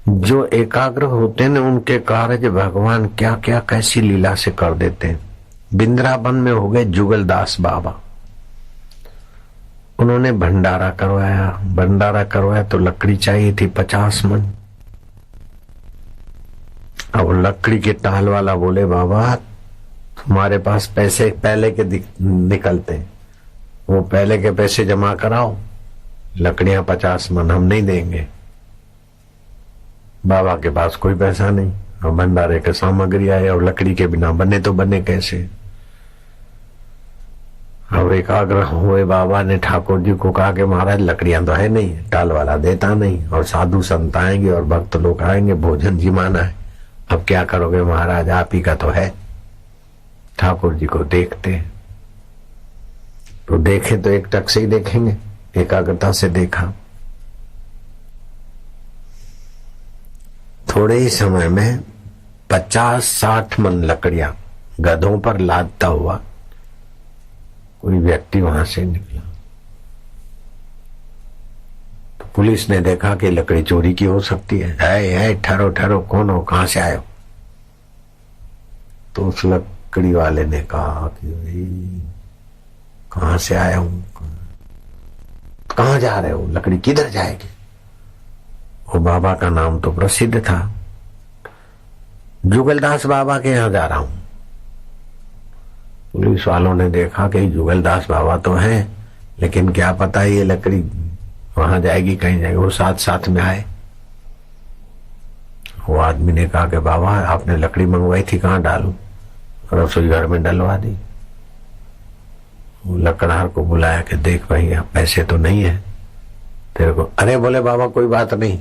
जो एकाग्र होते हैं उनके कार्य भगवान क्या क्या कैसी लीला से कर देते हैं। वृंदावन में हो गए जुगलदास बाबा, उन्होंने भंडारा करवाया तो लकड़ी चाहिए थी 50 मन। अब लकड़ी के टाल वाला बोले बाबा तुम्हारे पास पैसे पहले के निकलते, वो पहले के पैसे जमा कराओ, लकड़ियां 50 मन हम नहीं देंगे। बाबा के पास कोई पैसा नहीं और भंडारे के सामग्री आए और लकड़ी के बिना बने तो बने कैसे। अब एकाग्र हुए बाबा ने ठाकुर जी को कहा कि महाराज लकड़ियां तो है नहीं, टाल वाला देता नहीं और साधु संत आएंगे और भक्त लोग आएंगे, भोजन जिमाना है, अब क्या करोगे महाराज, आप ही का तो है। ठाकुर जी को देखते तो देखे तो एक टक से ही देखेंगे, एकाग्रता से देखा। थोड़े ही समय में 50-60 मन लकड़ियां गधों पर लादता हुआ कोई व्यक्ति वहां से निकला। तो पुलिस ने देखा कि लकड़ी चोरी की हो सकती है, ठहरो ठहरो, कौन हो, कहां से आए हो। तो उस लकड़ी वाले ने कहा कि भाई कहां से आया हूं, कहां जा रहे हो, लकड़ी किधर जाएगी। वो बाबा का नाम तो प्रसिद्ध था, जुगलदास बाबा के यहां जा रहा हूं। पुलिस वालों ने देखा कि जुगलदास बाबा तो हैं, लेकिन क्या पता ये लकड़ी वहां जाएगी कहीं जाएगी। वो साथ साथ में आए। वो आदमी ने कहा कि बाबा आपने लकड़ी मंगवाई थी, कहां डालूं, रसोई घर में डलवा दी। वो लकड़हार को बुलाया कि देख भाई पैसे तो नहीं है तेरे को। अरे बोले बाबा कोई बात नहीं,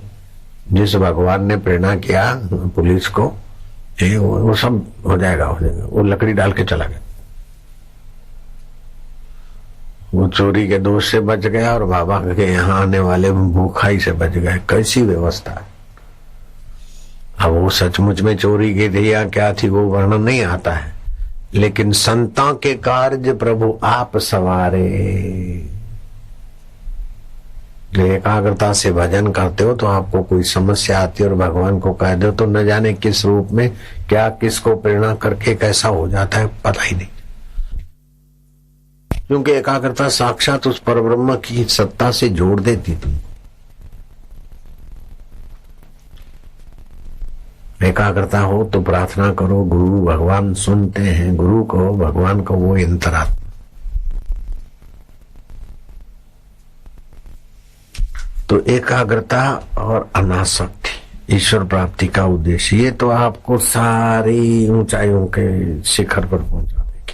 जिस भगवान ने प्रेरणा किया पुलिस को वो सब हो जाएगा। वो लकड़ी डाल के चला गया। वो चोरी के दोष से बच गया और बाबा के यहाँ आने वाले भूखाई से बच गए। कैसी व्यवस्था है। अब वो सचमुच में चोरी की थी या क्या थी वो वर्णन नहीं आता है, लेकिन संतों के कार्य प्रभु आप सवारे। एकाग्रता से भजन करते हो तो आपको कोई समस्या आती है और भगवान को कह दो तो न जाने किस रूप में क्या किसको प्रेरणा करके कैसा हो जाता है पता ही नहीं। क्योंकि एकाग्रता साक्षात उस परब्रह्म की सत्ता से जोड़ देती थी। एकाग्रता हो तो प्रार्थना करो, गुरु भगवान सुनते हैं, गुरु को भगवान को वो अंतरात्मा। तो एकाग्रता और अनासक्ति ईश्वर प्राप्ति का उद्देश्य, ये तो आपको सारी ऊंचाइयों के शिखर पर पहुंचा देगी।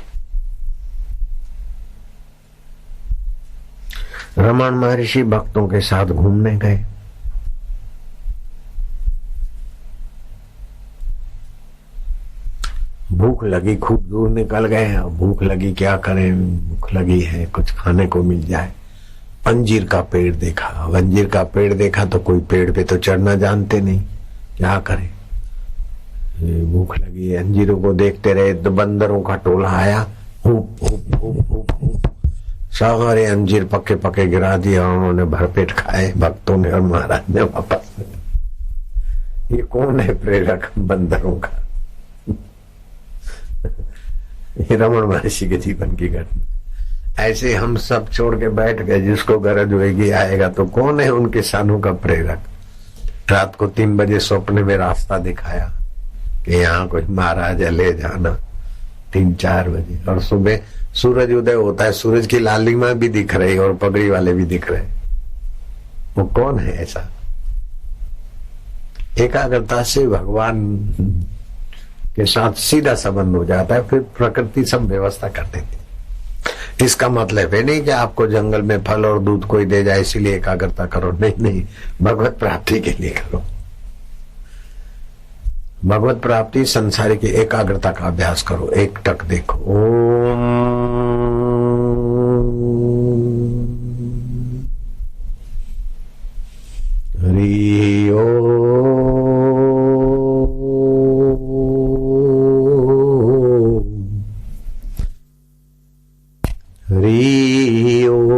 रमन महर्षि भक्तों के साथ घूमने गए। भूख लगी, खूब दूर निकल गए। अब भूख लगी, क्या करें, भूख लगी है, कुछ खाने को मिल जाए। अंजीर का पेड़ देखा। अंजीर का पेड़ देखा तो कोई पेड़ पे तो चढ़ना जानते नहीं, क्या करें, भूख लगी। अंजीरों को देखते रहे तो बंदरों का टोला आया, hoop hoop hoop hoop hoop, सारे अंजीर पके पके गिरा दिए और उन्होंने भरपेट खाए भक्तों ने और महाराज ने वापस। ये कौन है प्रेरक बंदरों का। ये रमन महर्षि के जीवन की घटना। ऐसे हम सब छोड़ के बैठ गए, जिसको गरज होगी आएगा। तो कौन है उन किसानों का प्रेरक। रात को 3 बजे स्वप्न में रास्ता दिखाया कि यहाँ कुछ महाराज है, ले जाना। 3-4 बजे और सुबह सूरज उदय होता है, सूरज की लालिमा भी दिख रही और पगड़ी वाले भी दिख रहे। वो कौन है ऐसा। एकाग्रता से भगवान के साथ सीधा संबंध हो जाता है, फिर प्रकृति सब व्यवस्था कर देती। इसका मतलब है नहीं कि आपको जंगल में फल और दूध कोई दे जाए इसीलिए एकाग्रता करो, नहीं नहीं, भगवत प्राप्ति के लिए करो। भगवत प्राप्ति संसारिक एकाग्रता का अभ्यास करो। एक टक देखो, ओम हरि ओम हरि ओम।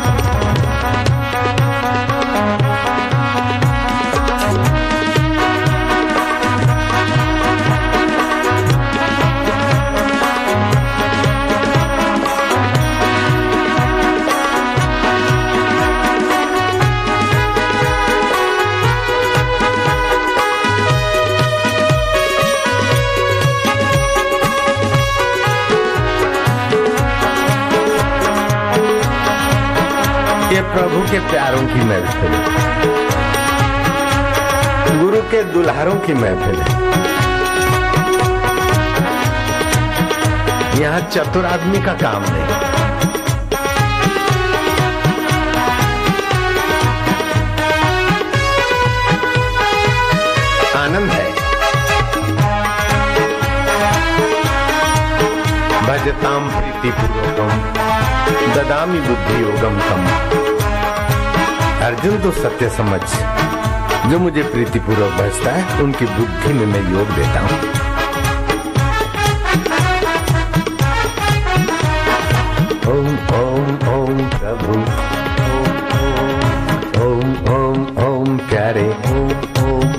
ये प्रभु के प्यारों की महफिल है, गुरु के दुल्हारों की महफिल है। यहाँ चतुर आदमी का काम नहीं। आनंद है। भजताम प्रीतिपूर्वकम ददामि बुद्धि योगम तम। अर्जुन तो सत्य समझ, जो मुझे प्रीतिपूर्वक भजता है उनकी बुद्धि में मैं योग देता हूँ। ओम ओम ओम प्रभु, ओम ओम ओम प्यारे, ओम ओम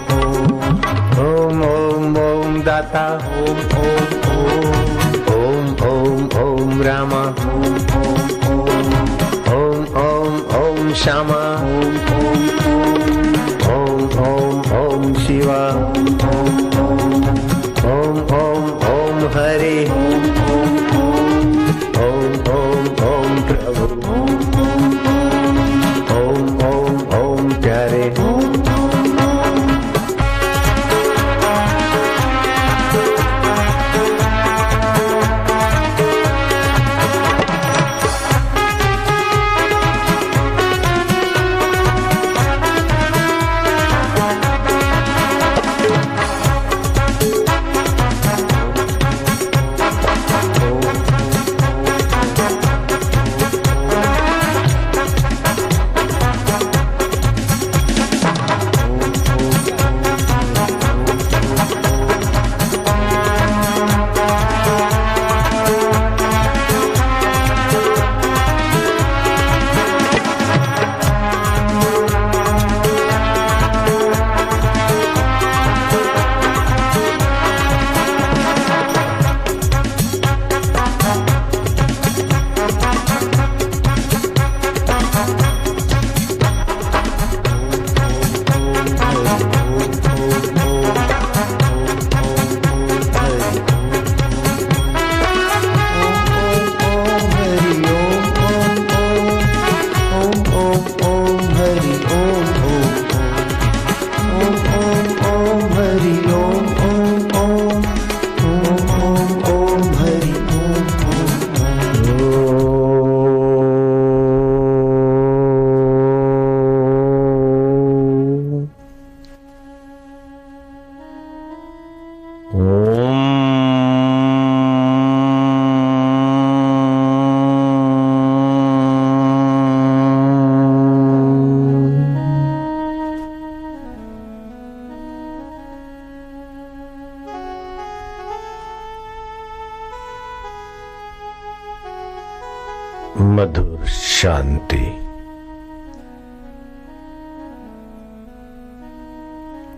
ओम ओम ओम दाता, ओम ओम ओम ओम ओम रामा, ओम ओम ओम श्यामा, ओम ओम ओम शिवा, ओम ओम ओम हरे, ओम ओम ओम प्रभु, ओम ओम ओम प्यारे। मधुर शांति,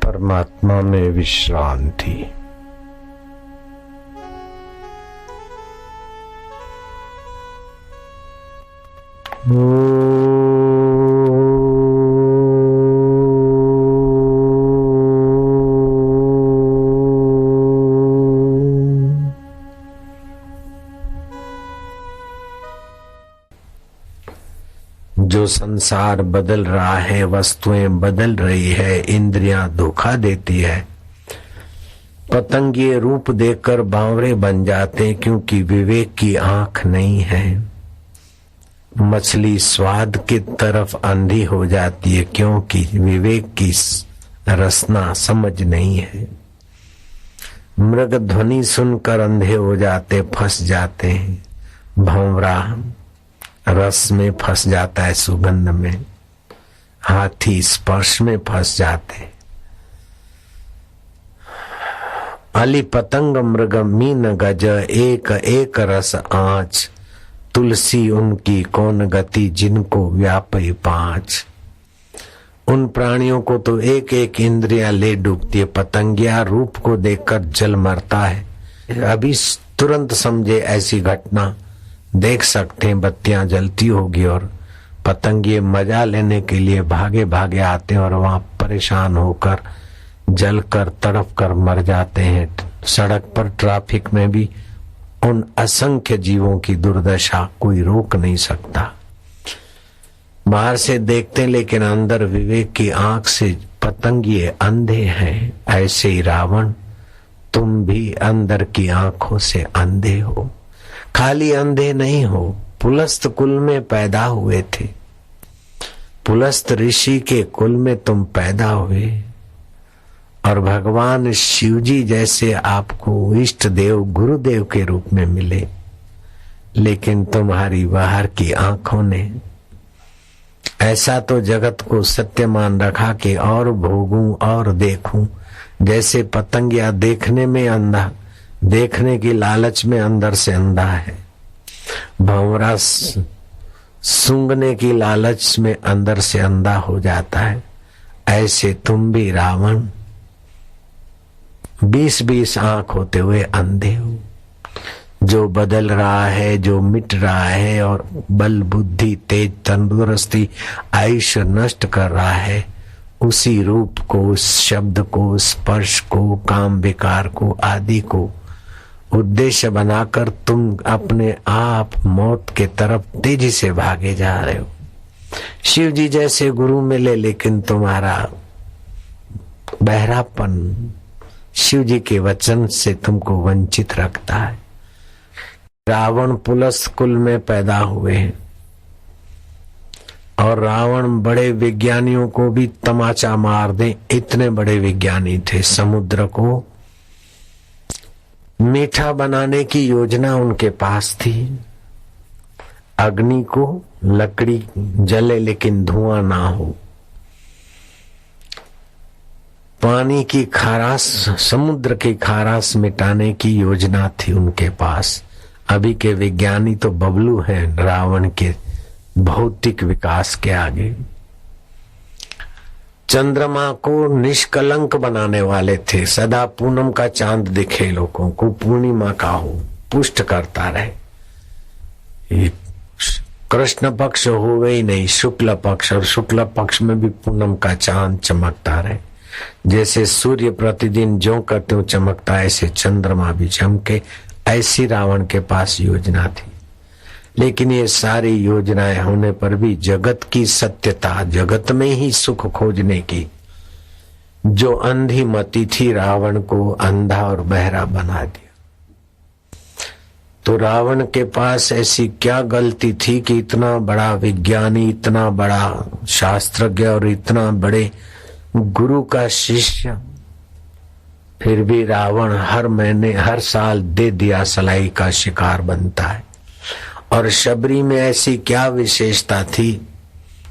परमात्मा में विश्रांति। जो संसार बदल रहा है, वस्तुएं बदल रही है, इंद्रियां धोखा देती है, पतंगिए रूप देखकर बावरे बन जाते क्योंकि विवेक की आंख नहीं है। मछली स्वाद की तरफ अंधी हो जाती है क्योंकि विवेक की रसना समझ नहीं है। मृग ध्वनि सुनकर अंधे हो जाते, फंस जाते हैं। भंवरा रस में फंस जाता है, सुगंध में। हाथी स्पर्श में फंस जाते। अली पतंग मृग मीन गज, एक एक रस आँच। तुलसी उनकी कौन गति, जिनको व्यापी पांच। उन प्राणियों को तो एक एक इंद्रिया ले डूबती है। पतंगिया रूप को देखकर जल मरता है। अभी तुरंत समझे ऐसी घटना, देख सकते हैं बत्तियां जलती होगी और पतंगिए मजा लेने के लिए भागे भागे आते हैं और वहां परेशान होकर जल कर तड़प कर मर जाते हैं। सड़क पर ट्रैफिक में भी उन असंख्य जीवों की दुर्दशा कोई रोक नहीं सकता। बाहर से देखते लेकिन अंदर विवेक की आंख से पतंगिए अंधे हैं। ऐसे ही रावण तुम भी अंदर की आंखों से अंधे हो। खाली अंधे नहीं हो, पुलस्त कुल में पैदा हुए थे। पुलस्त ऋषि के कुल में तुम पैदा हुए और भगवान शिवजी जैसे आपको इष्ट देव गुरुदेव के रूप में मिले, लेकिन तुम्हारी बाहर की आंखों ने ऐसा तो जगत को सत्य मान रखा कि और भोगूं और देखूं। जैसे पतंगिया देखने में अंधा, देखने की लालच में अंदर से अंधा है। भंवरा सूंघने की लालच में अंदर से अंधा हो जाता है। ऐसे तुम भी रावण 20-20 आंख होते हुए अंधे हो। जो बदल रहा है, जो मिट रहा है और बल बुद्धि तेज तंदुरुस्ती आयुष्य नष्ट कर रहा है, उसी रूप को, उस शब्द को, स्पर्श को, काम विकार को आदि को उद्देश्य बनाकर तुम अपने आप मौत के तरफ तेजी से भागे जा रहे हो। शिव जी जैसे गुरु मिले, लेकिन तुम्हारा बहरापन शिव जी के वचन से तुमको वंचित रखता है। रावण पुलस्त कुल में पैदा हुए हैं और रावण बड़े विज्ञानियों को भी तमाचा मार दे, इतने बड़े विज्ञानी थे। समुद्र को मीठा बनाने की योजना उनके पास थी। अग्नि को लकड़ी जले लेकिन धुआं ना हो। पानी की खाराश, समुद्र की खाराश मिटाने की योजना थी उनके पास। अभी के विज्ञानी तो बबलू हैं रावण के भौतिक विकास के आगे। चंद्रमा को निष्कलंक बनाने वाले थे। सदा पूनम का चांद दिखे लोगों को, पूर्णिमा का हो, पुष्ट करता रहे। कृष्ण पक्ष हो ही नहीं, शुक्ल पक्ष, और शुक्ल पक्ष में भी पूनम का चांद चमकता रहे। जैसे सूर्य प्रतिदिन ज्यों का त्यों चमकता, ऐसे चंद्रमा भी चमके। ऐसी रावण के पास योजना थी। लेकिन ये सारी योजनाएं होने पर भी जगत की सत्यता, जगत में ही सुख खोजने की जो अंधी मति थी, रावण को अंधा और बहरा बना दिया। तो रावण के पास ऐसी क्या गलती थी कि इतना बड़ा विज्ञानी, इतना बड़ा शास्त्रज्ञ और इतना बड़े गुरु का शिष्य, फिर भी रावण हर महीने, हर साल दे दिया सलाई का शिकार बनता है। और शबरी में ऐसी क्या विशेषता थी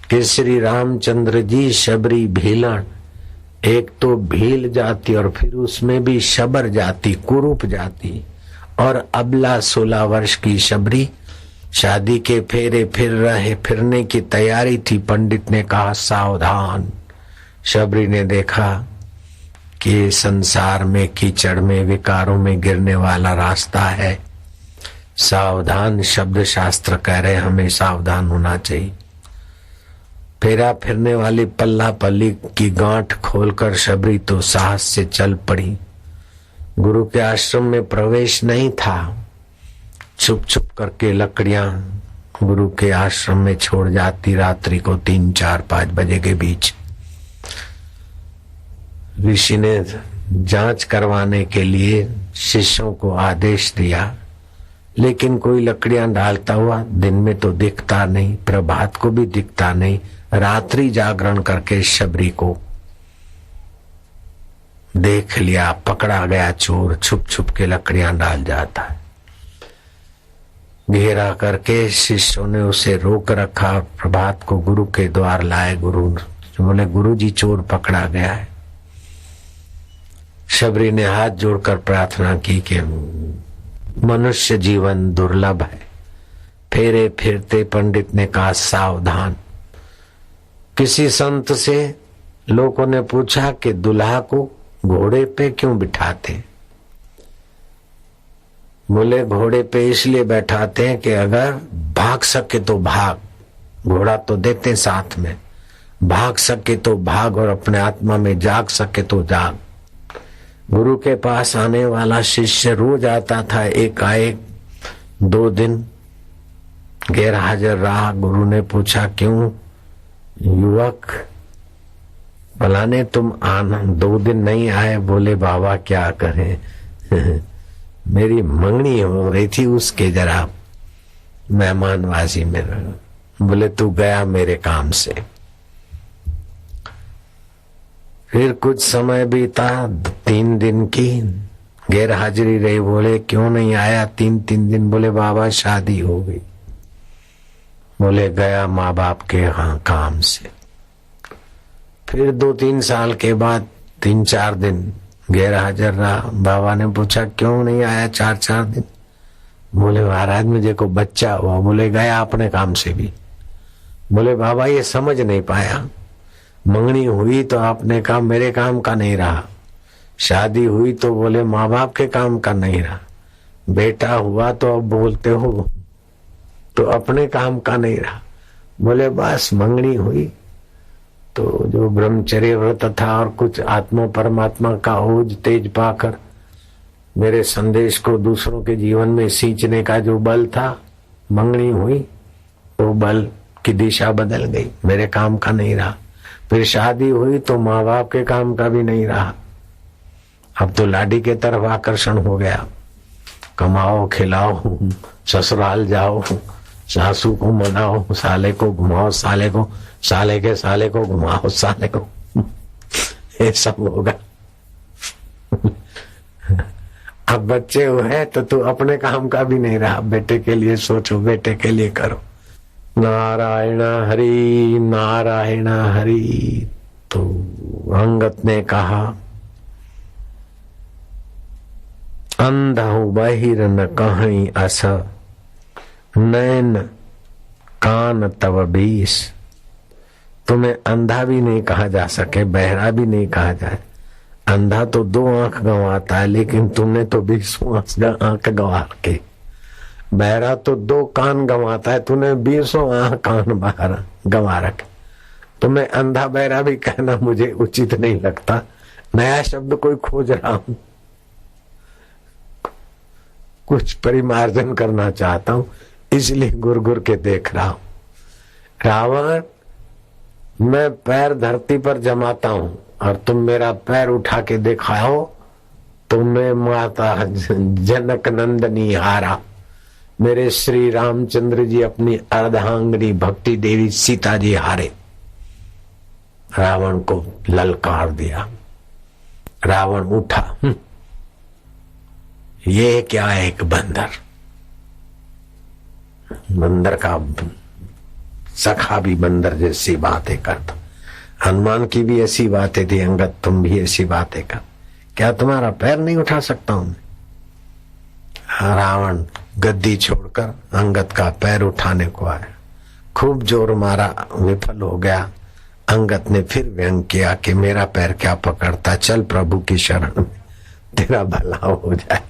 कि श्री रामचंद्र जी शबरी भीलन, एक तो भील जाति और फिर उसमें भी शबर जाति, कुरूप जाति, और अबला 16 वर्ष की शबरी। शादी के फेरे फिरने की तैयारी थी। पंडित ने कहा सावधान। शबरी ने देखा कि संसार में कीचड़ में विकारों में गिरने वाला रास्ता है। सावधान शब्द शास्त्र कह रहे, हमें सावधान होना चाहिए। फेरा फिरने वाली पल्ला पल्ली की गांठ खोलकर शबरी तो साहस से चल पड़ी। गुरु के आश्रम में प्रवेश नहीं था। छुप छुप करके लकड़ियां गुरु के आश्रम में छोड़ जाती रात्रि को 3, 4, 5 बजे के बीच। ऋषि ने जांच करवाने के लिए शिष्यों को आदेश दिया, लेकिन कोई लकड़ियां डालता हुआ दिन में तो दिखता नहीं, प्रभात को भी दिखता नहीं। रात्रि जागरण करके शबरी को देख लिया, पकड़ा गया चोर छुप छुप के लकड़ियां डाल जाता है। घेरा करके शिष्यों ने उसे रोक रखा। प्रभात को गुरु के द्वार लाए। गुरु बोले, गुरु जी चोर पकड़ा गया है। शबरी ने हाथ जोड़कर प्रार्थना की कि मनुष्य जीवन दुर्लभ है। फेरे फिरते पंडित ने कहा सावधान। किसी संत से लोगों ने पूछा कि दुल्हा को घोड़े पे क्यों बिठाते? बोले घोड़े पे इसलिए बैठाते हैं कि अगर भाग सके तो भाग, घोड़ा तो देते साथ में, भाग सके तो भाग और अपने आत्मा में जाग सके तो जाग। गुरु के पास आने वाला शिष्य रोज आता था, एकाएक 2 दिन गैर हाजिर रहा। गुरु ने पूछा क्यों? युवक, फलाने तुम आना, 2 दिन नहीं आए। बोले बाबा क्या करें मेरी मंगनी हो रही थी, उसके जरा मेहमानवाजी में। बोले तू गया मेरे काम से। फिर कुछ समय बीता, 3 दिन की गैर हाजिरी रही। बोले क्यों नहीं आया 3 दिन? बोले बाबा शादी हो गई। बोले गया माँ बाप के यहाँ काम से। फिर 2-3 साल के बाद 3-4 दिन गैर हाजिर रहा। बाबा ने पूछा क्यों नहीं आया 4-4 दिन? बोले महाराज मुझे को बच्चा हुआ। बोले गया अपने काम से भी। बोले बाबा ये समझ नहीं पाया, मंगनी हुई तो आपने कहा मेरे काम का नहीं रहा, शादी हुई तो बोले माँ बाप के काम का नहीं रहा, बेटा हुआ तो अब बोलते हो तो अपने काम का नहीं रहा। बोले बस मंगनी हुई तो जो ब्रह्मचर्य व्रत था और कुछ आत्मा परमात्मा का ओज तेज पाकर मेरे संदेश को दूसरों के जीवन में सींचने का जो बल था, मंगनी हुई तो बल की दिशा बदल गई, मेरे काम का नहीं रहा। फिर शादी हुई तो माँ बाप के काम का भी नहीं रहा। अब तो लाडी के तरफ आकर्षण हो गया, कमाओ खिलाओ, ससुराल जाओ, सासू को मनाओ, साले को घुमाओ, साले को, साले के साले को घुमाओ, साले को, ये सब होगा। अब बच्चे हुए तो तू अपने काम का भी नहीं रहा, बेटे के लिए सोचो, बेटे के लिए करो। नारायण हरि नारायण हरि। तो अंगद ने कहा अंधा बहिर न कहीं अस, नैन कान तव बीस। तुम्हें अंधा भी नहीं कहा जा सके, बहरा भी नहीं कहा जाए। अंधा तो 2 आंख गंवाता है, लेकिन तुमने तो 20 आंख गंवा के। बहरा तो 2 कान गंवाता है, तूने 20 कान बाहर गंवा रखे। तुम्हें अंधा बहरा भी कहना मुझे उचित नहीं लगता, नया शब्द कोई खोज रहा हूं, कुछ परिमार्जन करना चाहता हूं, इसलिए गुर गुर के देख रहा हूं। रावण, मैं पैर धरती पर जमाता हूं और तुम मेरा पैर उठा के दिखाओ तो मैं माता जनक नंदनी हारा, मेरे श्री रामचंद्र जी अपनी अर्धांगिनी भक्ति देवी सीता जी हारे। रावण को ललकार दिया। रावण उठा, ये क्या एक बंदर, बंदर का सखा भी बंदर जैसी बातें करता। हनुमान की भी ऐसी बातें थी, अंगद तुम भी ऐसी बातें कर, क्या तुम्हारा पैर नहीं उठा सकता हूं? रावण गद्दी छोड़कर अंगद का पैर उठाने को आया, खूब जोर मारा, विफल हो गया। अंगद ने फिर व्यंग किया कि मेरा पैर क्या पकड़ता, चल प्रभु की शरण में, तेरा भला हो जाए।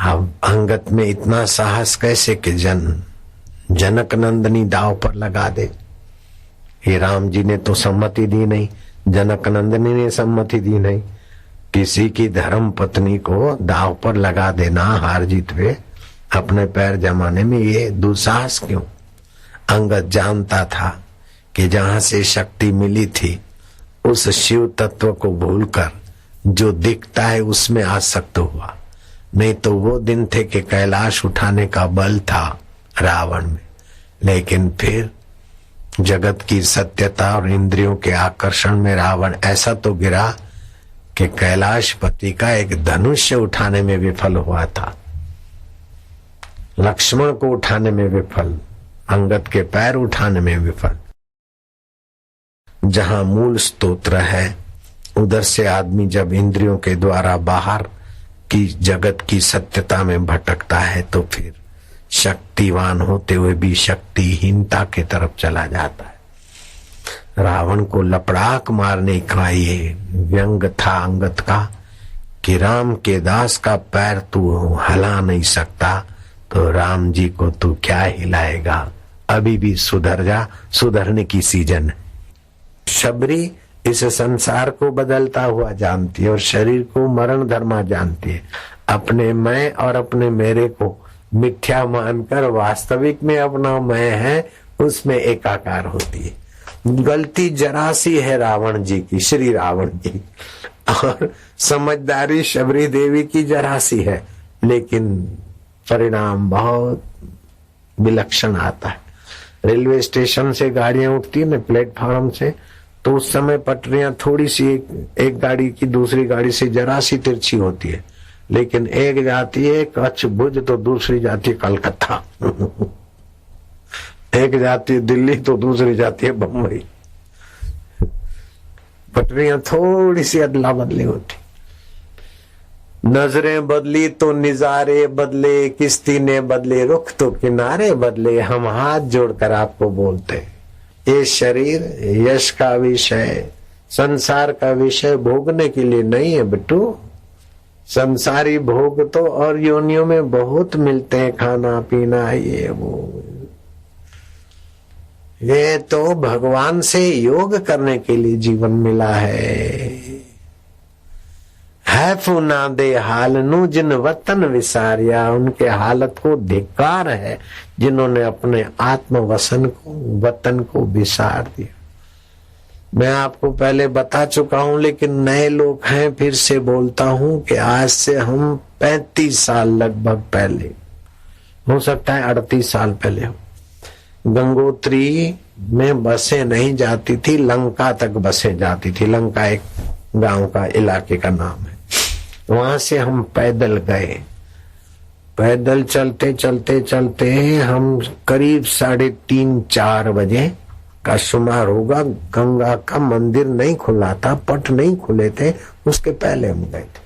अब अंगद में इतना साहस कैसे कि जनक नंदनी दाव पर लगा दे। ये राम जी ने तो सम्मति दी नहीं, जनक नंदनी ने सम्मति दी नहीं। किसी की धर्म पत्नी को दाव पर लगा देना, हार जीत वे अपने पैर जमाने में, ये दुस्साहस क्यों? अंगद जानता था कि जहां से शक्ति मिली थी उस शिव तत्व को भूलकर जो दिखता है उसमें आसक्त हुआ। नहीं तो वो दिन थे कि कैलाश उठाने का बल था रावण में, लेकिन फिर जगत की सत्यता और इंद्रियों के आकर्षण में रावण ऐसा तो गिरा कि कैलाशपति का एक धनुष्य उठाने में विफल हुआ था, लक्ष्मण को उठाने में विफल, अंगद के पैर उठाने में विफल। जहां मूल स्तोत्र है उधर से आदमी जब इंद्रियों के द्वारा बाहर की जगत की सत्यता में भटकता है तो फिर शक्तिवान होते हुए भी शक्तिहीनता के तरफ चला जाता है। रावण को लपड़ाक मारने का ये व्यंग था अंगद का कि राम के दास का पैर तू हिला नहीं सकता तो राम जी को तू क्या हिलाएगा, अभी भी सुधर जा, सुधरने की सीजन है। शबरी इस संसार को बदलता हुआ जानती है और शरीर को मरण धर्मा जानती है। अपने मैं और अपने मेरे को मिथ्या मानकर वास्तविक में अपना मैं है उसमें एकाकार होती है। गलती जरा सी है रावण जी की, श्री रावण की, और समझदारी शबरी देवी की जरा सी है, लेकिन परिणाम बहुत विलक्षण आता है। रेलवे स्टेशन से गाड़ियां उठती है ना, प्लेटफॉर्म से, तो उस समय पटरियां थोड़ी सी एक गाड़ी की दूसरी गाड़ी से जरा सी तिरछी होती है, लेकिन एक जाती है कच्छ भुज तो दूसरी जाती है कलकत्ता एक जाती है दिल्ली तो दूसरी जाती है बम्बई। पटरियां थोड़ी सी अदला बदली होती। नजरें बदली तो निजारे बदले, किश्ती ने बदले रुख तो किनारे बदले। हम हाथ जोड़कर आपको बोलते, ये शरीर यश का विषय, संसार का विषय भोगने के लिए नहीं है बेटू। संसारी भोग तो और योनियों में बहुत मिलते हैं, खाना पीना ये वो। ये तो भगवान से योग करने के लिए जीवन मिला है फूना दे हाल नु जिन वतन विसारिया। उनके हालत को धिक्कार है जिन्होंने अपने आत्म वतन को विसार दिया। मैं आपको पहले बता चुका हूं, लेकिन नए लोग हैं, फिर से बोलता हूं कि आज से हम 35 साल लगभग पहले, हो सकता है 38 साल पहले हो, गंगोत्री में बसें नहीं जाती थी, लंका तक बसें जाती थी। लंका एक गांव का इलाके का नाम है। वहां से हम पैदल गए। पैदल चलते चलते चलते हम करीब 3:30-4 बजे का शुमार होगा। गंगा का मंदिर नहीं खुला था, पट नहीं खुले थे, उसके पहले हम गए थे।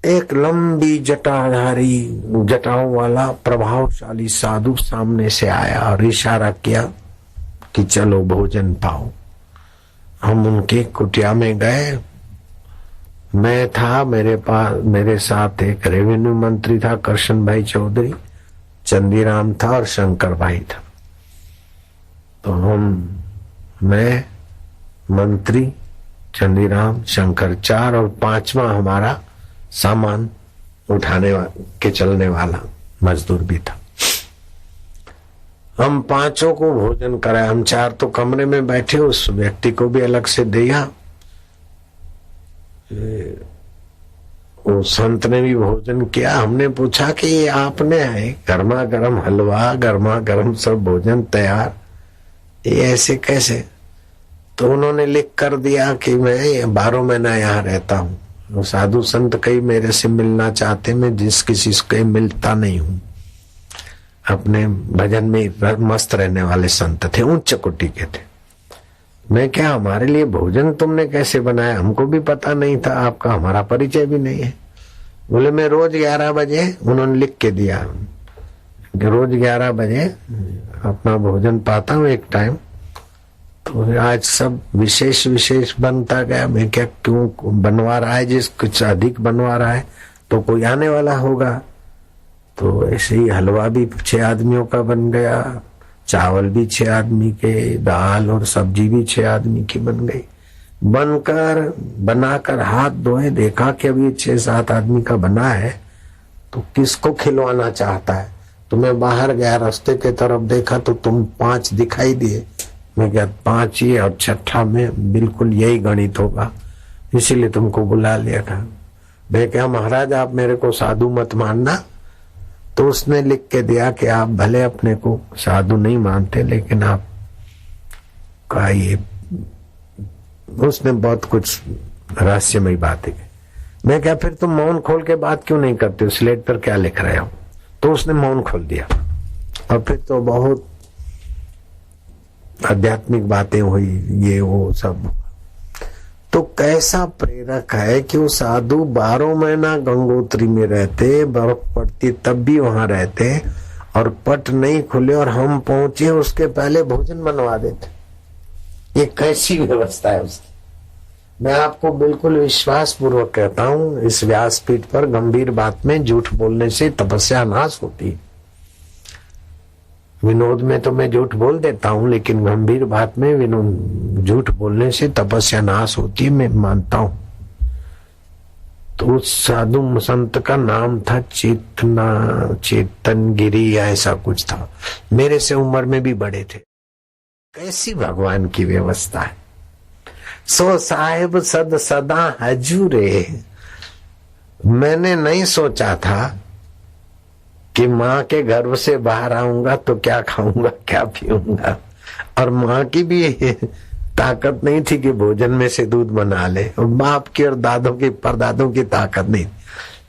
एक लंबी जटाधारी, जटाओं वाला प्रभावशाली साधु सामने से आया और इशारा किया कि चलो भोजन पाओ। हम उनकी कुटिया में गए। मैं था, मेरे साथ एक रेवेन्यू मंत्री था कृष्ण भाई चौधरी, चंदीराम था और शंकर भाई था। तो मैं, मंत्री, चंदीराम, शंकर, 4 और 5वां हमारा सामान उठाने के चलने वाला मजदूर भी था। हम 5 को भोजन कराया। हम 4 तो कमरे में बैठे, उस व्यक्ति को भी अलग से दिया। वो संत ने भी भोजन किया। हमने पूछा कि ये आपने है, गर्मा गर्म हलवा, गर्मा गर्म सब भोजन तैयार, ये ऐसे कैसे? तो उन्होंने लिख कर दिया कि मैं 12 महीना यहाँ रहता हूँ। वो साधु संत कई मेरे से मिलना चाहते, मैं जिस किसी से मिलता नहीं हूँ। अपने भजन में मस्त रहने वाले संत थे, उच्च कोटि के थे। मैं क्या, हमारे लिए भोजन तुमने कैसे बनाया? हमको भी पता नहीं था, आपका हमारा परिचय भी नहीं है। बोले मैं रोज 11 बजे, उन्होंने लिख के दिया कि रोज 11 बजे अपना भोजन पाता हूँ एक टाइम। तो आज सब विशेष बनता गया। मैं क्या, क्यों बनवा रहा है? जिस कुछ अधिक बनवा रहा है तो कोई आने वाला होगा। तो ऐसे ही हलवा भी 6 आदमियों का बन गया, चावल भी 6 आदमी के, दाल और सब्जी भी 6 आदमी की बन गई। बनाकर हाथ धोए, देखा कि अभी 6-7 आदमी का बना है, तो किसको खिलवाना चाहता है? तो मैं बाहर गया, रास्ते के तरफ देखा तो तुम 5 दिखाई दिए। मैं क्या, 5 ही और 6ठा में बिल्कुल यही गणित होगा, इसीलिए तुमको बुला लिया था। मैं क्या, महाराज आप मेरे को साधु मत मानना। तो उसने लिख के दिया कि आप भले अपने को साधु नहीं मानते, लेकिन आप का ये, उसने बहुत कुछ रहस्यमयी बातें। मैं क्या, फिर तुम मौन खोल के बात क्यों नहीं करते हो? स्लेट पर क्या लिख रहे हो? तो उसने मौन खोल दिया और फिर तो बहुत आध्यात्मिक बातें हुई, ये वो सब। तो कैसा प्रेरक है कि वो साधु 12 महीना गंगोत्री में रहते, बर्फ पड़ती तब भी वहां रहते, और पट नहीं खुले और हम पहुंचे उसके पहले भोजन बनवा देते। ये कैसी व्यवस्था है उसकी? मैं आपको बिल्कुल विश्वास पूर्वक कहता हूं, इस व्यासपीठ पर गंभीर बात में झूठ बोलने से तपस्या नाश होती है। विनोद में तो मैं झूठ बोल देता हूं, लेकिन गंभीर बात में झूठ बोलने से तपस्या नाश होती है, मैं मानता हूं। तो उस साधु संत का नाम था चेतनगिरी या ऐसा कुछ था। मेरे से उम्र में भी बड़े थे। कैसी भगवान की व्यवस्था है। सो साहेब सद सदा हजूरे। मैंने नहीं सोचा था कि माँ के गर्भ से बाहर आऊंगा तो क्या खाऊंगा क्या पीऊंगा, और माँ की भी ताकत नहीं थी कि भोजन में से दूध बना ले, और बाप की और दादों की परदादों की ताकत नहीं।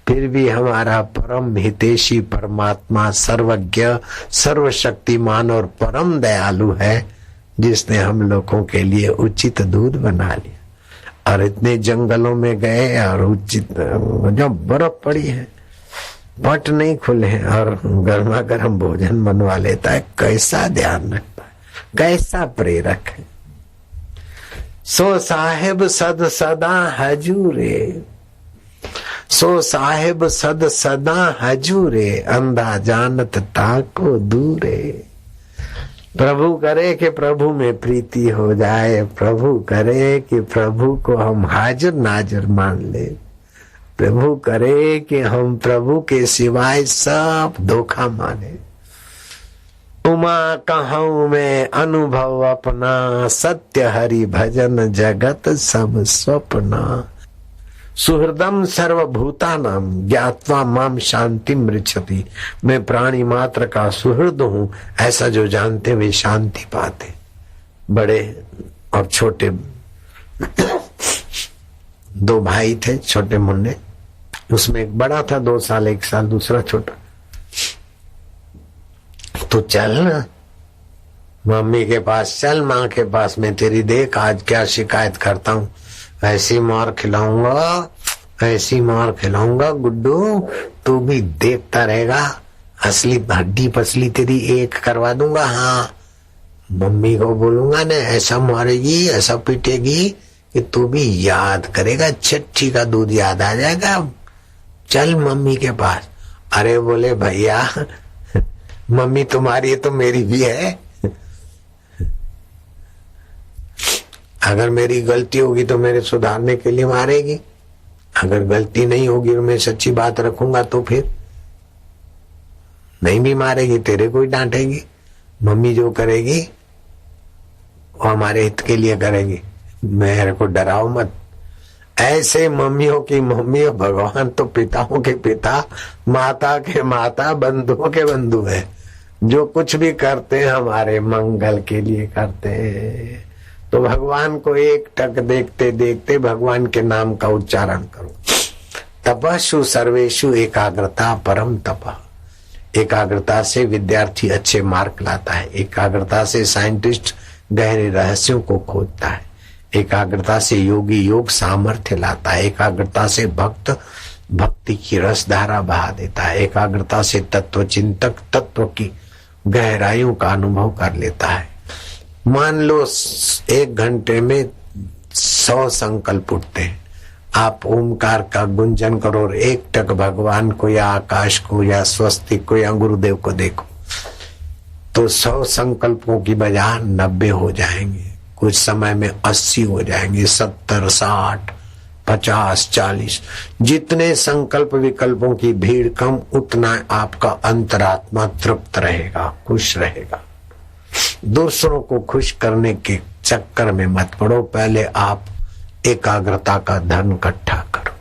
फिर भी हमारा परम हितैषी परमात्मा सर्वज्ञ सर्वशक्तिमान और परम दयालु है, जिसने हम लोगों के लिए उचित दूध बना लिया। और इतने जंगलों में गए और उचित जब बर्फ पड़ी है, पट नहीं खुले हैं और गर्मा गर्म भोजन बनवा लेता है। कैसा ध्यान रखता है, कैसा प्रेरक है। सो साहेब सद सदा हजूरे, सो साहेब सद सदा हजूरे, अंधा जानत ताको दूरे। प्रभु करे कि प्रभु में प्रीति हो जाए, प्रभु करे कि प्रभु को हम हाजिर नाजिर मान ले, प्रभु करे कि हम प्रभु के सिवाय सब धोखा माने। उमा कहूँ मैं अनुभव अपना, सत्य हरि भजन जगत सब स्वप्ना। सुहृदम सर्वभूतानाम ज्ञात्वा माम शांति मृच्छति। मैं प्राणी मात्र का सुहृद हूँ, ऐसा जो जानते वे शांति पाते। बड़े और छोटे दो भाई थे, छोटे मुन्ने। उसमें एक बड़ा था 2 साल 1 साल, दूसरा छोटा। तो चल ना मम्मी के पास चल, माँ के पास। मैं तेरी देख आज क्या शिकायत करता हूँ, ऐसी मार खिलाऊंगा, ऐसी मार खिलाऊंगा गुड्डू, तू भी देखता रहेगा। असली हड्डी पसली तेरी एक करवा दूंगा। हाँ, मम्मी को बोलूंगा ना, ऐसा मारेगी ऐसा पीटेगी कि तू भी याद करेगा, छठी का दूध याद आ जाएगा। चल मम्मी के पास। अरे बोले भैया मम्मी तुम्हारी है तो मेरी भी है। अगर मेरी गलती होगी तो मेरे सुधारने के लिए मारेगी, अगर गलती नहीं होगी और मैं सच्ची बात रखूंगा तो फिर नहीं भी मारेगी, तेरे को ही डांटेगी। मम्मी जो करेगी वो हमारे हित के लिए करेगी, मेरे को डराओ मत। ऐसे मम्मियों की मम्मी, भगवान तो पिताओं के पिता, माता के माता, बंधुओं के बंधु है। जो कुछ भी करते हैं हमारे मंगल के लिए करते हैं। तो भगवान को एक टक देखते देखते भगवान के नाम का उच्चारण करो। तपस्ु सर्वेषु एकाग्रता परम तप। एकाग्रता से विद्यार्थी अच्छे मार्क लाता है, एकाग्रता से साइंटिस्ट गहरे रहस्यों को खोजता है, एकाग्रता से योगी योग सामर्थ्य लाता है, एकाग्रता से भक्त भक्ति की रसधारा बहा देता है, एकाग्रता से तत्व चिंतक तत्व की गहराइयों का अनुभव कर लेता है। मान लो 1 घंटे में 100 संकल्प उठते हैं। आप ओमकार का गुंजन करो और एक टक भगवान को या आकाश को या स्वस्तिक को या गुरुदेव को देखो, तो 100 संकल्पों की बजाय 90 हो जाएंगे। कुछ समय में 80 हो जाएंगे, 70, 60, 50, 40। जितने संकल्प विकल्पों की भीड़ कम, उतना आपका अंतरात्मा तृप्त रहेगा, खुश रहेगा। दूसरों को खुश करने के चक्कर में मत पड़ो, पहले आप एकाग्रता का धन इकट्ठा करो।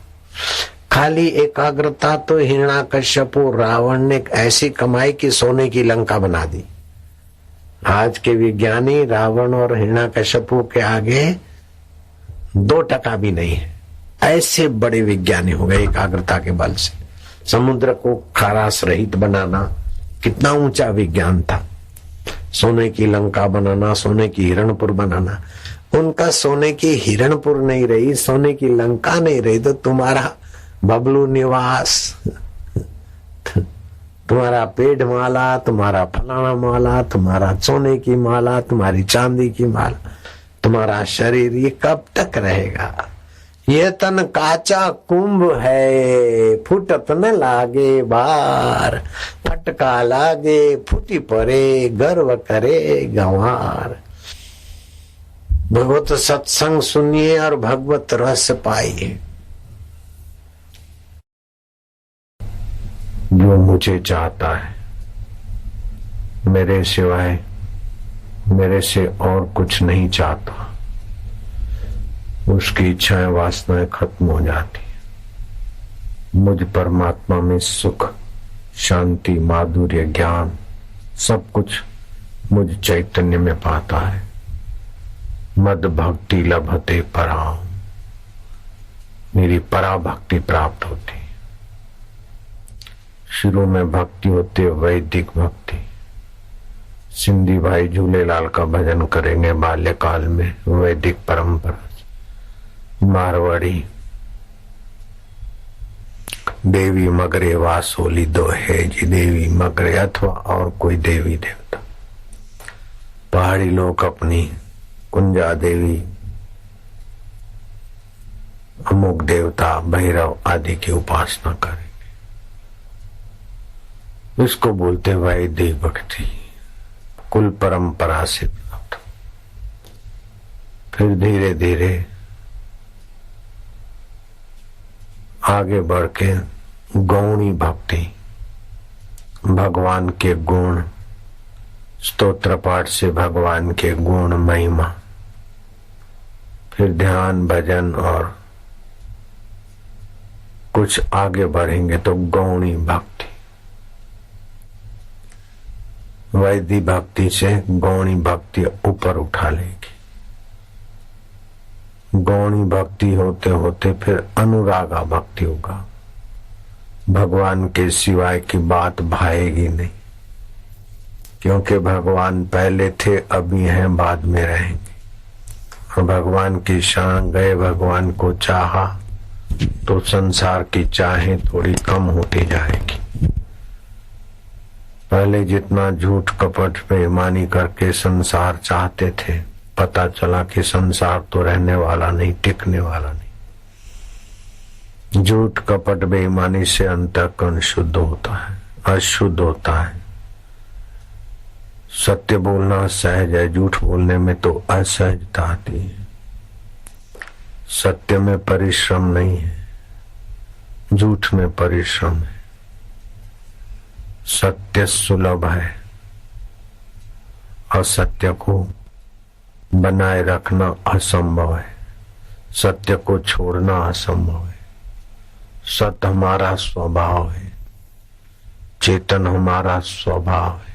खाली एकाग्रता तो हिरण्याकश्यप रावण ने ऐसी कमाई कि सोने की लंका बना दी। आज के विज्ञानी रावण और हिरण्याकश्यप के आगे 2% भी नहीं है। ऐसे बड़े विज्ञानी हो गए एकाग्रता के बल से। समुद्र को खाराश रहित बनाना कितना ऊंचा विज्ञान था। सोने की लंका बनाना, सोने की हिरणपुर बनाना। उनका सोने की हिरणपुर नहीं रही, सोने की लंका नहीं रही, तो तुम्हारा बबलू निवास, तुम्हारा पेड़ माला, तुम्हारा फलाना माला, तुम्हारा सोने की माला, तुम्हारी चांदी की माला, तुम्हारा शरीर, ये कब तक रहेगा? ये तन काचा कुंभ है, फुटत न लागे बार, फटका लागे फुटी परे, गर्व करे गंवार। भगवत सत्संग सुनिए और भगवत रस पाइए। जो मुझे चाहता है, मेरे सिवाय मेरे से और कुछ नहीं चाहता, उसकी इच्छाएं वासनाएं खत्म हो जाती। मुझ परमात्मा में सुख, शांति, माधुर्य, ज्ञान सब कुछ मुझ चैतन्य में पाता है। मद भक्ति लभते पराम, मेरी पराभक्ति प्राप्त होती। शुरू में भक्ति होती है वैदिक भक्ति। सिंधी भाई झूलेलाल का भजन करेंगे बाल्यकाल में वैदिक परंपरा से। मारवाड़ी देवी मगरे वासोली दो है जी, देवी मगरे अथवा और कोई देवी देवता। पहाड़ी लोग अपनी कुंजा देवी, अमुक देवता, भैरव आदि की उपासना करेंगे। इसको बोलते वैदिक भक्ति, कुल परंपरा से प्राप्त। फिर धीरे धीरे आगे बढ़ के गौणी भक्ति, भगवान के गुण, स्तोत्र पाठ से भगवान के गुण महिमा। फिर ध्यान भजन और कुछ आगे बढ़ेंगे तो गौणी भक्ति। वैदिक भक्ति से गौणी भक्ति ऊपर उठा लेगी। गौणी भक्ति होते होते फिर अनुरागा भक्ति होगा। भगवान के सिवाय की बात भाएगी नहीं, क्योंकि भगवान पहले थे, अभी हैं, बाद में रहेंगे। और भगवान की शरण गए, भगवान को चाहा तो संसार की चाहें थोड़ी कम होती जाएगी। पहले जितना झूठ कपट बेईमानी करके संसार चाहते थे, पता चला कि संसार तो रहने वाला नहीं, टिकने वाला नहीं। झूठ कपट बेईमानी से अंतःकरण शुद्ध होता है, अशुद्ध होता है। सत्य बोलना सहज है, झूठ बोलने में तो असहजता आती है। सत्य में परिश्रम नहीं है, झूठ में परिश्रम है। सत्य सुलभ है, असत्य को बनाए रखना असंभव है, सत्य को छोड़ना असंभव है। सत्य हमारा स्वभाव है, चेतन हमारा स्वभाव है,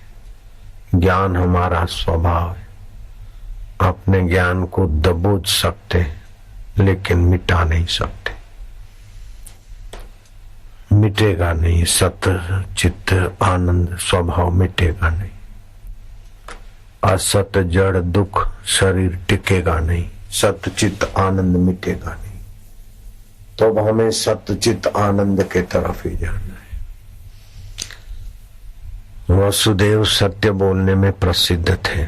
ज्ञान हमारा स्वभाव है। अपने ज्ञान को दबोच सकते लेकिन मिटा नहीं सकते, मिटेगा नहीं। सत्य चित्त आनंद स्वभाव मिटेगा नहीं। असत जड़ दुख शरीर टिकेगा नहीं, सत्य चित्त आनंद मिटेगा नहीं। तो अब हमें सत्य चित्त आनंद के तरफ ही जाना है। वसुदेव सत्य बोलने में प्रसिद्ध थे।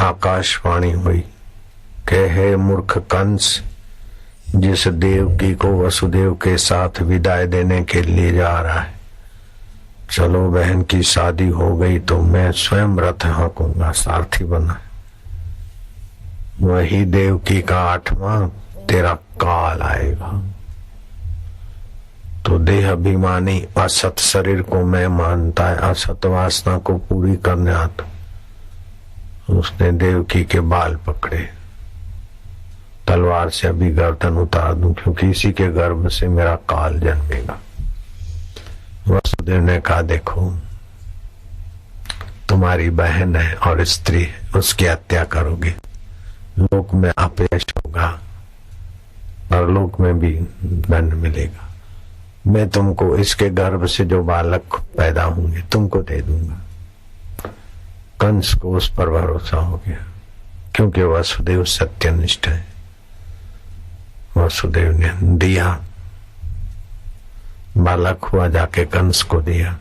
आकाशवाणी हुई कि हे मूर्ख कंस, जिस देवकी को वसुदेव के साथ विदाई देने के लिए जा रहा है, चलो बहन की शादी हो गई तो मैं स्वयं रथ हाँकूंगा, सारथी बना। वही देवकी का 8वां तेरा काल आएगा। तो देह अभिमानी असत शरीर को मैं मानता है, असत वासना को पूरी करने आता। उसने देवकी के बाल पकड़े, तलवार से अभी गर्दन उतार दूं, क्योंकि इसी के गर्भ से मेरा काल जन्मेगा। वसुदेव ने कहा, देखो तुम्हारी बहन है और स्त्री है, उसकी हत्या करोगे, लोक में अपयश होगा और लोक में भी दंड मिलेगा। मैं तुमको इसके गर्भ से जो बालक पैदा होंगे तुमको दे दूंगा। कंस को उस पर भरोसा हो गया, क्योंकि वसुदेव सत्यनिष्ठ है। वसुदेव ने दिया, बालक हुआ, जाके कंस को दिया।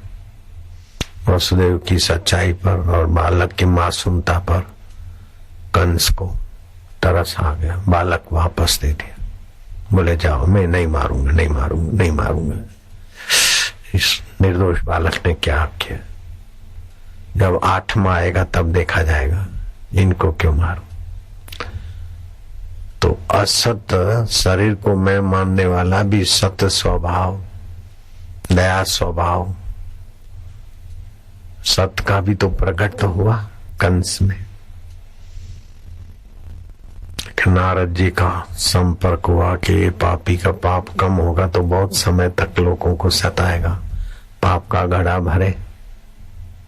वसुदेव की सच्चाई पर और बालक की मासूमता पर कंस को तरस आ गया, बालक वापस दे दिया। बोले जाओ, मैं नहीं मारूंगा, नहीं मारूंगा, नहीं मारूंगा। इस निर्दोष बालक ने क्या किया? जब 8वां आएगा तब देखा जाएगा, इनको क्यों मारूं। तो असत शरीर को मैं मानने वाला भी सत स्वभाव दया स्वभाव, सत्य का भी तो प्रकट तो हुआ कंस में। नारद जी का संपर्क हुआ कि ये पापी का पाप कम होगा तो बहुत समय तक लोगों को सताएगा, पाप का घड़ा भरे।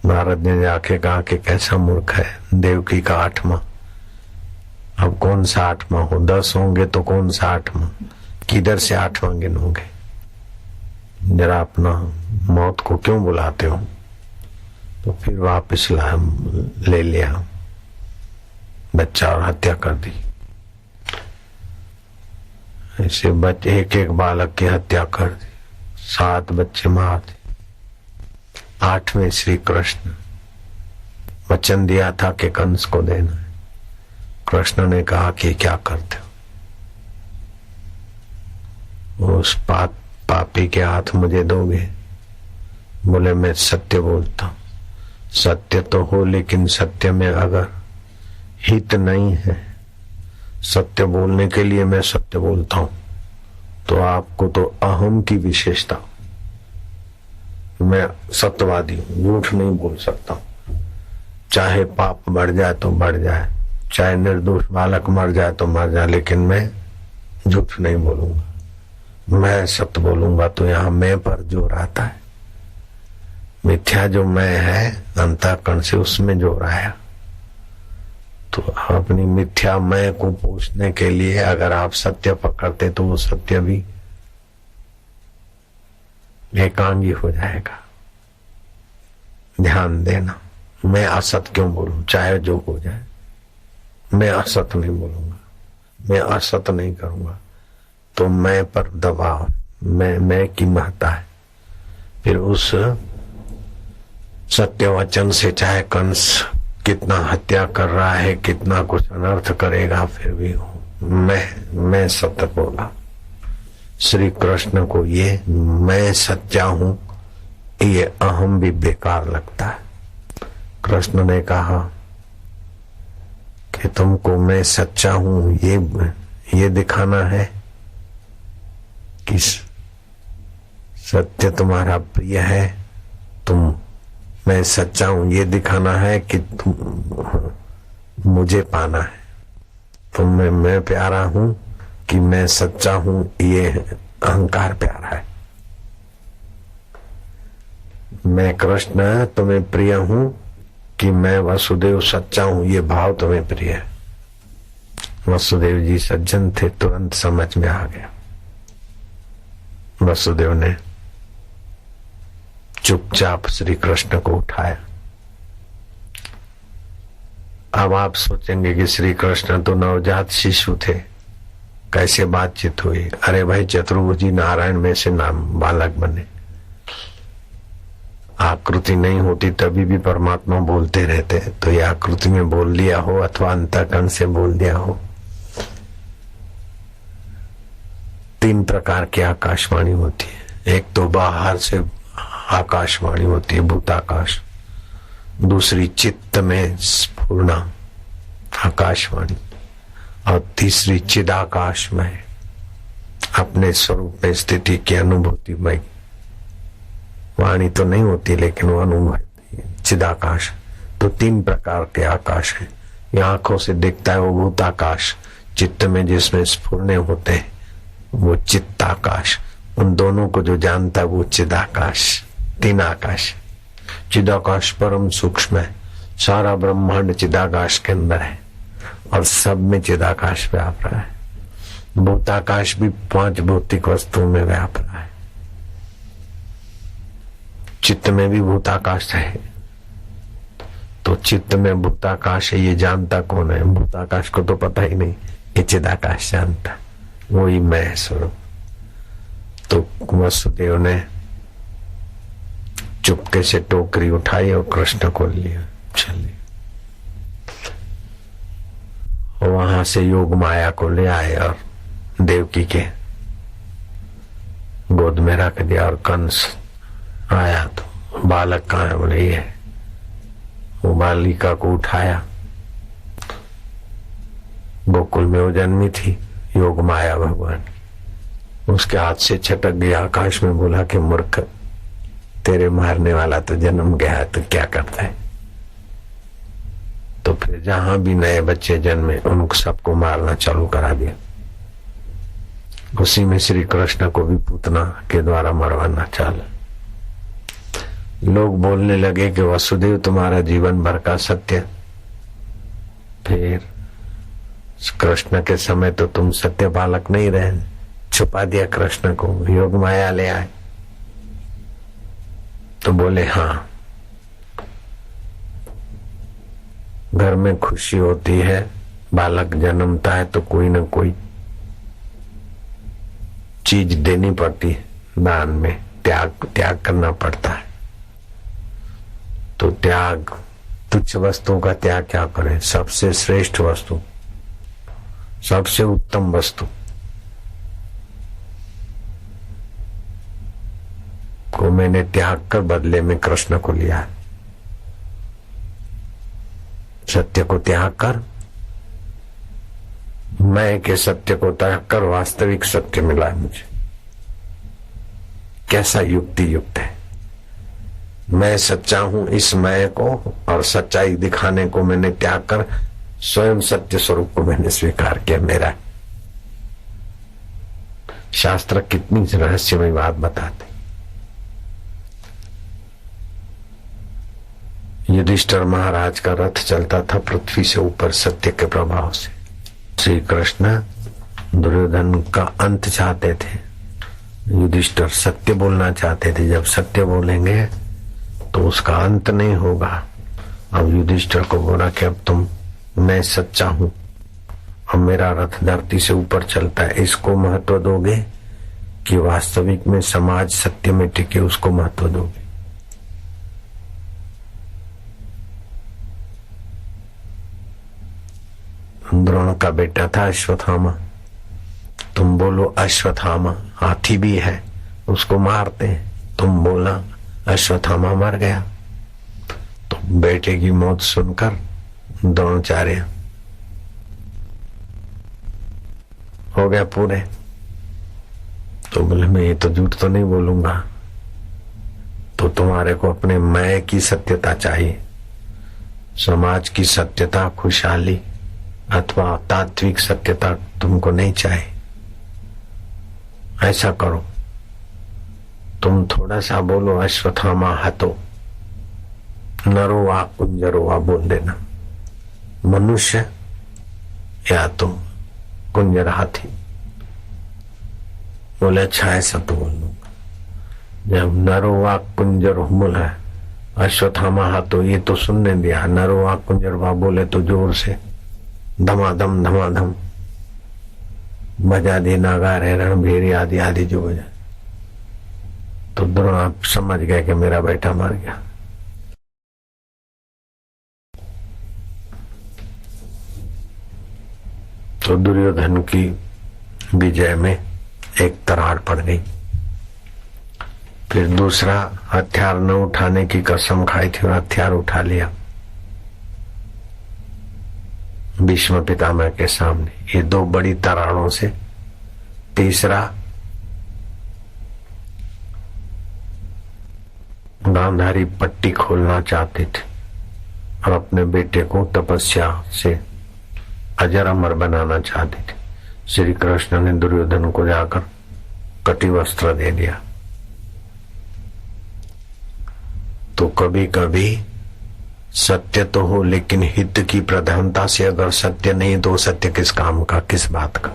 नारद ने जाके कहा कि कैसा मूर्ख है, देवकी का 8वां, अब कौन सा 8वां हो, 10 होंगे तो कौन सा 8वां, किधर से 8वां गिनोगे, जरा अपना मौत को क्यों बुलाते हो। तो फिर वापिस ले लिया बच्चा और हत्या कर दी। ऐसे बच्चे एक एक बालक की हत्या कर दी, 7 बच्चे मार दिए। 8वें श्री कृष्ण वचन दिया था कि कंस को देना है। कृष्ण ने कहा कि क्या करते हो, उस पापी के हाथ मुझे दोगे। बोले मैं सत्य बोलता हूं। सत्य तो हो लेकिन सत्य में अगर हित नहीं है, सत्य बोलने के लिए मैं सत्य बोलता हूं तो आपको तो अहम की विशेषता, मैं सत्यवादी हूं, झूठ नहीं बोल सकता। चाहे पाप बढ़ जाए तो बढ़ जाए, चाहे निर्दोष बालक मर जाए तो मर जाए, लेकिन मैं झूठ नहीं बोलूंगा, मैं सत्य बोलूंगा। तो यहां मैं पर जोर आता है, मिथ्या जो मैं है अंतःकरण से उसमें जोर आया। तो अपनी मिथ्या मैं को पोषने के लिए अगर आप सत्य पकड़ते तो वो सत्य भी एकांगी हो जाएगा। ध्यान देना, मैं असत क्यों बोलूं, चाहे जो हो जाए, मैं असत नहीं बोलूंगा, मैं असत नहीं करूंगा। तो मैं पर दबाव, मैं की महत्ता है। फिर उस सत्य वचन से चाहे कंस कितना हत्या कर रहा है, कितना कुछ अनर्थ करेगा, फिर भी मैं सत्य बोला। श्री कृष्ण को ये मैं सच्चा हूं ये अहम भी बेकार लगता है। कृष्ण ने कहा कि तुमको मैं सच्चा हूं ये दिखाना है कि सत्य तुम्हारा प्रिय है, तुम मैं सच्चा हूं ये दिखाना है कि तुम मुझे पाना है। तुम में मैं प्यारा हूं कि मैं सच्चा हूं ये अहंकार प्यारा है। मैं कृष्ण तुम्हें प्रिय हूं कि मैं वसुदेव सच्चा हूं ये भाव तुम्हें प्रिय है। वसुदेव जी सज्जन थे, तुरंत समझ में आ गया। वसुदेव ने चुपचाप श्री कृष्ण को उठाया। अब आप सोचेंगे कि श्री कृष्ण तो नवजात शिशु थे, कैसे बातचीत हुई। अरे भाई, चतुर्भुजी नारायण में से नाम बालक बने। आकृति नहीं होती तभी भी परमात्मा बोलते रहते, तो ये आकृति में बोल दिया हो अथवा अंतःकरण से बोल दिया हो। 3 प्रकार की आकाशवाणी होती है। एक तो बाहर से आकाशवाणी होती है, भूताकाश। दूसरी चित्त में स्फुरना आकाशवाणी, और तीसरी चिदाकाश में अपने स्वरूप में स्थिति की अनुभूति में। वाणी तो नहीं होती लेकिन वो अनुभूति चिदाकाश। तो 3 प्रकार के आकाश है। ये आंखों से दिखता है वो भूताकाश, चित्त में जिसमें स्फुरने होते हैं वो चित्ताकाश, उन दोनों को जो जानता है वो चिदाकाश। 3 आकाश। चिदाकाश परम सूक्ष्म है, सारा ब्रह्मांड चिदाकाश के अंदर है और सब में चिदाकाश व्याप रहा है। भूताकाश भी 5 भौतिक वस्तुओं में व्याप रहा है। चित्त में भी भूताकाश है। तो चित्त में भूताकाश है, ये जानता कौन है? भूताकाश को तो पता ही नहीं, ये चिदाकाश जानता, वही मैं स्वरूप। तो वसुदेव ने चुपके से टोकरी उठाई और कृष्ण को लिया, चलिए। वहां से योग माया को ले आए और देवकी के गोद में रख दिया। और कंस आया तो बालक कहाँ है? बोले ये। वो बालिका को उठाया, गोकुल में वो जन्मी थी योग माया भगवान, उसके हाथ से छटक गया आकाश में। बोला कि मूर्ख, तेरे मारने वाला तो जन्म गया तो क्या करता है। तो फिर जहां भी नए बच्चे जन्मे उनको सबको मारना चालू करा दिया। उसी में श्री कृष्ण को भी पूतना के द्वारा मरवाना चाला। लोग बोलने लगे कि वसुदेव तुम्हारा जीवन भर का सत्य। फिर कृष्ण के समय तो तुम सत्य बालक नहीं रहे, छुपा दिया कृष्ण को, योग माया ले आए। तो बोले हाँ, घर में खुशी होती है, बालक जन्मता है तो कोई न कोई चीज देनी पड़ती है, दान में त्याग करना पड़ता है। तो त्याग, तुच्छ वस्तुओं का त्याग क्या करें, सबसे श्रेष्ठ वस्तु, सबसे उत्तम वस्तु को मैंने त्याग कर बदले में कृष्ण को लिया है। सत्य को त्याग कर, मैं के सत्य को त्याग कर वास्तविक सत्य मिला है मुझे। कैसा युक्ति युक्त है। मैं सच्चा हूं, इस मैं को और सच्चाई दिखाने को मैंने त्याग कर स्वयं सत्य स्वरूप को मैंने स्वीकार किया मेरा। शास्त्र कितनी रहस्यमय बात बताते। युधिष्ठिर महाराज का रथ चलता था पृथ्वी से ऊपर सत्य के प्रभाव से। श्री कृष्ण दुर्योधन का अंत चाहते थे, युधिष्ठिर सत्य बोलना चाहते थे। जब सत्य बोलेंगे तो उसका अंत नहीं होगा। अब युधिष्ठिर को बोला कि अब तुम, मैं सच्चा हूं, अब मेरा रथ धरती से ऊपर चलता है, इसको महत्व दोगे कि वास्तविक में समाज सत्य में टिके उसको महत्व दोगे। द्रोण का बेटा था अश्वत्थामा। तुम बोलो अश्वत्थामा हाथी भी है, उसको मारते हैं, तुम बोला अश्वत्थामा मर गया। तो बेटे की मौत सुनकर द्रोणाचार्य हो गया पूरे। तो बोले मैं ये तो झूठ तो नहीं बोलूंगा। तो तुम्हारे को अपने मैं की सत्यता चाहिए, समाज की सत्यता, खुशहाली अथवा तात्विक सत्यता तुमको नहीं चाहिए। ऐसा करो, तुम थोड़ा सा बोलो अश्वत्थामा हतो, नरो वा कुंजरो वा बोल देना, मनुष्य या तो कुंजर हाथी। बोले अच्छा ऐसा तो बोल दूंगा। जब नरो वा कुंजर बोला अश्वत्थामा हाथो, ये तो सुनने दिया। नरो वा कुंजर वा बोले तो जोर से धमाधम धमाधम बजा दी नागारे रणभेरी आदि आदि जो बजा। तो द्रोण आप समझ गए कि मेरा बेटा मर गया। तो दुर्योधन की विजय में एक तरार पड़ गई। फिर दूसरा हथियार न उठाने की कसम खाई थी और हथियार उठा लिया भीष्म पितामह के सामने। ये दो बड़ी तरारों से तीसरा गांधारी पट्टी खोलना चाहते थे और अपने बेटे को तपस्या से अजर अमर बनाना चाहते थे। श्री कृष्ण ने दुर्योधन को जाकर कटी वस्त्र दे दिया। तो कभी कभी सत्य तो हो, लेकिन हित की प्रधानता से अगर सत्य नहीं तो सत्य किस काम का, किस बात का।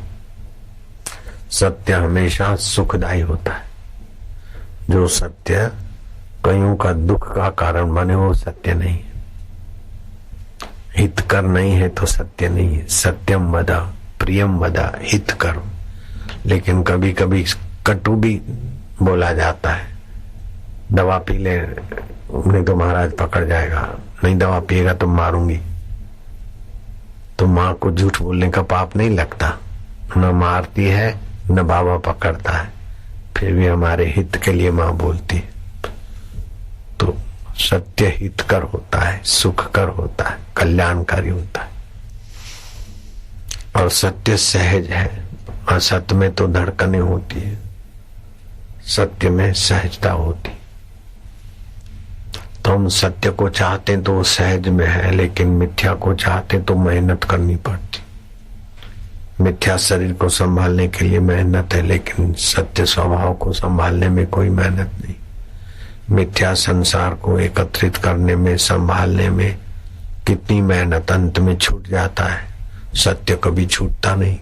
सत्य हमेशा सुखदायी होता है। जो सत्य कईयों का दुख का कारण बने वो सत्य नहीं है। हितकर नहीं है तो सत्य नहीं है। सत्यम वद प्रियम वद हित करो। लेकिन कभी कभी कटु भी बोला जाता है। दवा पी ले, नहीं तो महाराज पकड़ जाएगा, नहीं दवा पिएगा तो मारूंगी। तो माँ को झूठ बोलने का पाप नहीं लगता, न मारती है न बाबा पकड़ता है, फिर भी हमारे हित के लिए माँ बोलती है। तो सत्य हितकर होता है, सुखकर होता है, कल्याणकारी होता है। और सत्य सहज है। असत्य में तो धड़कनें होती है, सत्य में सहजता होती। तो हम सत्य को चाहते तो वो सहज में है, लेकिन मिथ्या को चाहते तो मेहनत करनी पड़ती। मिथ्या शरीर को संभालने के लिए मेहनत है, लेकिन सत्य स्वभाव को संभालने में कोई मेहनत नहीं। मिथ्या संसार को एकत्रित करने में, संभालने में कितनी मेहनत, अंत में छूट जाता है। सत्य कभी छूटता नहीं।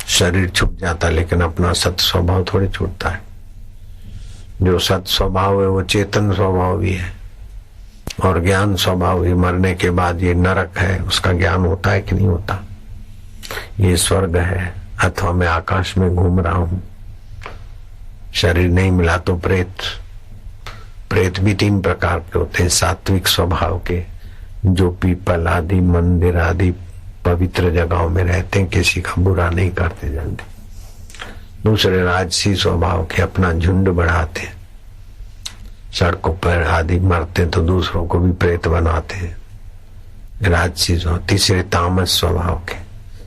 शरीर छूट जाता, लेकिन अपना सत्य स्वभाव थोड़ी छूटता है। जो सत्य स्वभाव है वो चेतन स्वभाव भी है, और ज्ञान स्वभाव भी। मरने के बाद ये नरक है, उसका ज्ञान होता है कि नहीं होता? ये स्वर्ग है, अथवा मैं आकाश में घूम रहा हूं। शरीर नहीं मिला तो प्रेत। प्रेत भी 3 प्रकार के होते हैं। सात्विक स्वभाव के, जो पीपल आदि, मंदिर आदि पवित्र जगहों में रहते हैं, किसी का बुरा नहीं करते जल्दी। दूसरे राजसी स्वभाव के, अपना झुंड बढ़ाते हैं, सड़कों पर आदि मरते तो दूसरों को भी प्रेत बनाते हैं, राजसी स्वभाव। तीसरे तामस स्वभाव के,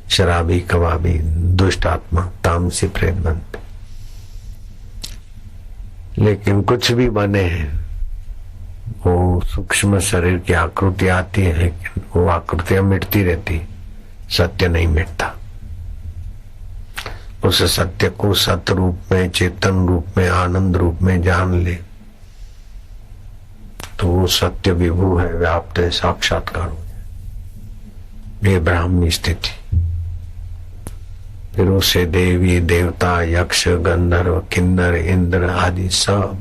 शराबी, कबाबी, दुष्ट आत्मा, तामसी प्रेत बनते। लेकिन कुछ भी बने हैं, वो सूक्ष्म शरीर की आकृति आती है, लेकिन वो आकृतियां मिटती रहती, सत्य नहीं मिटता। उस सत्य को सत रूप में, चेतन रूप में, आनंद रूप में जान ले तो वो सत्य विभू है, व्याप्त है, साक्षात्कार हो जाए। ये ब्राह्मणी स्थिति। फिर उसे देवी, देवता, यक्ष, गंधर्व, किन्नर, इंद्र आदि सब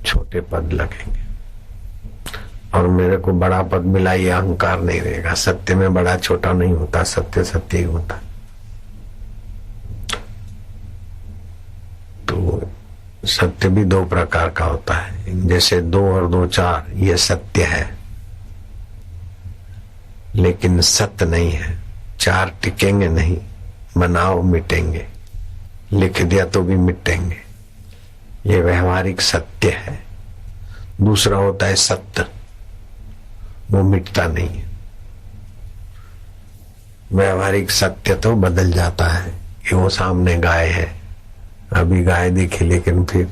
छोटे पद लगेंगे, और मेरे को बड़ा पद मिला ये अहंकार नहीं रहेगा। सत्य में बड़ा छोटा नहीं होता, सत्य सत्य ही होता। तो सत्य भी 2 प्रकार का होता है। जैसे 2 और 2 4, ये सत्य है, लेकिन सत्य नहीं है। 4 टिकेंगे नहीं, बनाओ मिटेंगे, लिख दिया तो भी मिटेंगे। ये व्यवहारिक सत्य है। दूसरा होता है सत्य, वो मिटता नहीं है। व्यवहारिक सत्य तो बदल जाता है कि वो सामने गाय है, अभी गाय दिखी, लेकिन फिर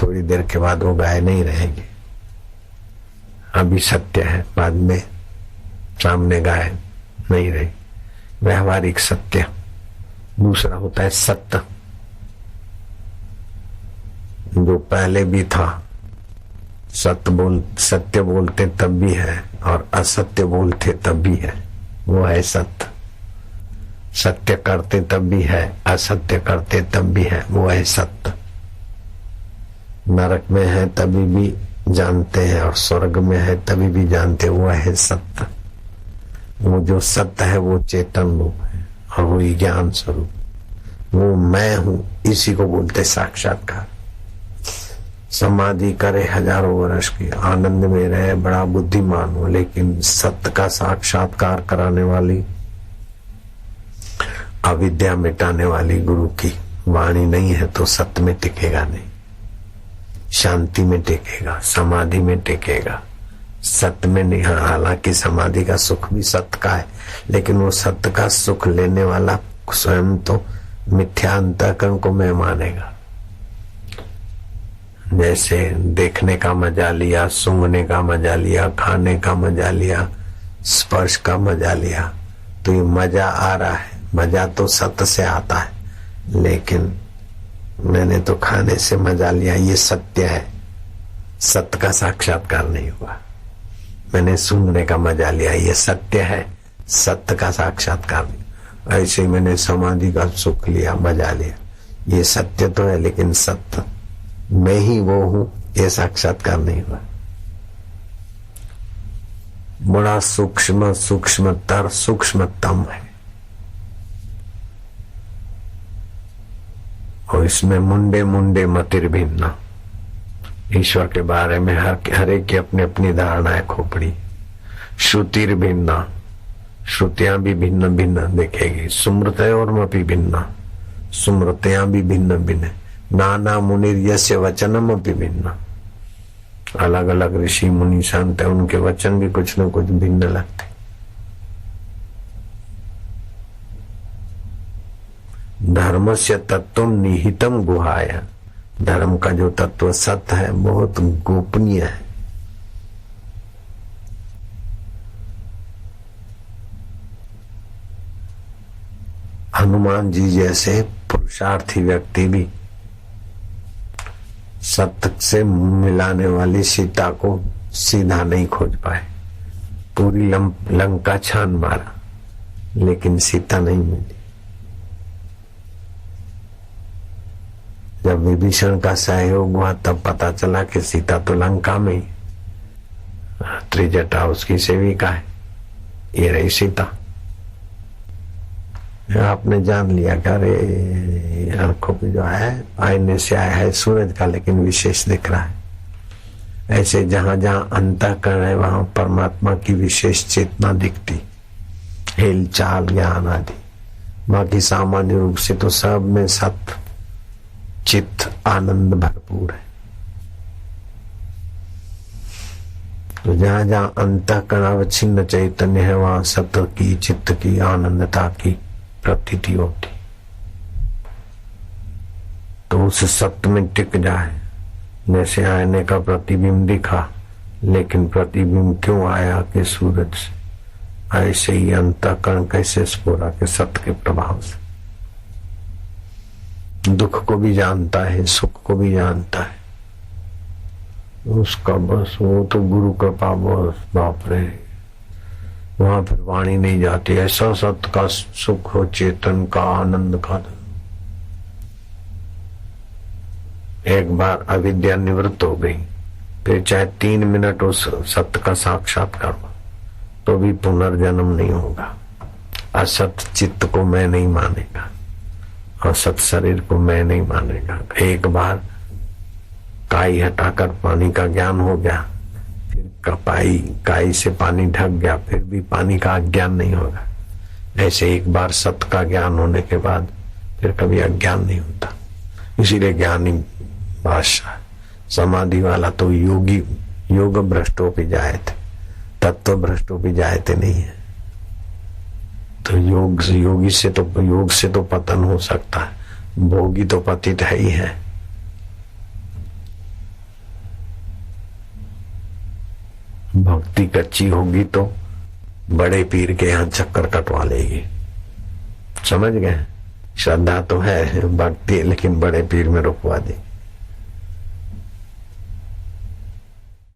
थोड़ी देर के बाद वो गाय नहीं रहेगी। अभी सत्य है, बाद में सामने गाय नहीं रही। व्यवहारिक सत्य। दूसरा होता है सत्य, जो पहले भी था। सत्य बोलते तब भी है, और असत्य बोलते तब भी है, वो है सत्य। सत्य करते तब भी है, असत्य करते तब भी है, वो है सत्य। नरक में है तभी भी जानते हैं, और स्वर्ग में है तभी भी जानते, वो है सत्य। वो जो सत्य है वो चेतन रूप है, और वो ज्ञान स्वरूप, वो मैं हूं, इसी को बोलते साक्षात्कार। समाधि करे हजारों वर्ष की, आनंद में रहे, बड़ा बुद्धिमान हो, लेकिन सत्य का साक्षात्कार कराने वाली, अविद्या मिटाने वाली गुरु की वाणी नहीं है तो सत्य में टिकेगा नहीं। शांति में टिकेगा, समाधि में टिकेगा, सत्य में नहीं। हालांकि समाधि का सुख भी सत्य का है, लेकिन वो सत्य का सुख लेने वाला स्वयं तो मिथ्या अंतःकरण को मैं मानेगा। जैसे देखने का मजा लिया, सूंघने का मजा लिया, खाने का मजा लिया, स्पर्श का मजा लिया, तो ये मजा आ रहा है। मजा तो सत्य से आता है, लेकिन मैंने तो खाने से मजा लिया, ये सत्य है, सत्य का साक्षात्कार नहीं हुआ। मैंने सूंघने का मजा लिया, ये सत्य है, सत्य का साक्षात्कार नहीं। ऐसे ही मैंने समाधि का सुख लिया, मजा लिया, ये सत्य तो है, लेकिन सत्य मैं ही वो हूं, ये साक्षात्कार नहीं हुआ। बड़ा सूक्ष्म, सूक्ष्मतर, सूक्ष्मतम है, और इसमें मुंडे मुंडे मतिर भिन्ना। ईश्वर के बारे में हर एक की अपनी अपनी धारणाएं खोपड़ी। श्रुतिर भिन्ना, श्रुतियां भी भिन्न भिन्न दिखेगी। सुमृत और मपि भिन्ना, सुमृतियां भी भिन्न भिन्न। नाना मुनिर यस्य वचनम अपि भिन्ना, अलग अलग ऋषि मुनि संत है, उनके वचन भी कुछ न कुछ भिन्न लगते। धर्मस्य तत्त्वं निहितं गुहाय, धर्म का जो तत्व सत्य है बहुत गोपनीय है। हनुमान जी जैसे पुरुषार्थी व्यक्ति भी सत्य से मिलाने वाली सीता को सीधा नहीं खोज पाए। पूरी लंका छान मारा लेकिन सीता नहीं मिली। जब विभीषण का सहयोग हुआ तब पता चला कि सीता तो लंका में ही, त्रिजटा उसकी सेविका है, ये रही सीता। आपने जान लिया कि अरे आंखों पे जो है आईने से आया है सूरज का लेकिन विशेष दिख रहा है। ऐसे जहां जहां अंतःकरण है वहां परमात्मा की विशेष चेतना दिखती, हिल चाल ज्ञान आदि। बाकी सामान्य रूप से तो सब में सत्य चित्त आनंद भरपूर है। तो जहां जहां अंतःकरण अवच्छिन्न चैतन्य है वहां सत्य की चित्त की आनंदता की प्रतीति होती। तो उस सत्य में टिक जाए। जैसे आईने का प्रतिबिंब दिखा लेकिन प्रतिबिंब क्यों आया कि सूरज से, ऐसे ही अंतःकरण कैसे स्फुरा के सत्य के प्रभाव से। दुख को भी जानता है, सुख को भी जानता है, उसका बस वो तो गुरु कृपा बस। बाप रे, वहां फिर वाणी नहीं जाती। ऐसा सत्य का सुख हो, चेतन का आनंद का। एक बार अविद्या निवृत्त हो गई फिर चाहे 3 मिनट उस सत्य का साक्षात्कार हो तो भी पुनर्जन्म नहीं होगा। असत चित्त को मैं नहीं मानेगा, असत शरीर को मैं नहीं मानेगा। एक बार काई हटाकर पानी का ज्ञान हो गया, फिर काई से पानी ढक गया, फिर भी पानी का अज्ञान नहीं होगा। ऐसे एक बार सत्य का ज्ञान होने के बाद फिर कभी अज्ञान नहीं होता। इसीलिए ज्ञानी बादशाह समाधि वाला तो योगी योग भ्रष्टों पे जाए थे, तत्व भ्रष्टों पे जाए थे नहीं है। तो योग से तो पतन हो सकता है, भोगी तो पतित है ही है। भक्ति कच्ची होगी तो बड़े पीर के यहाँ चक्कर कटवा लेगी। समझ गए? श्रद्धा तो है, भक्ति, लेकिन बड़े पीर में रुकवा देगी।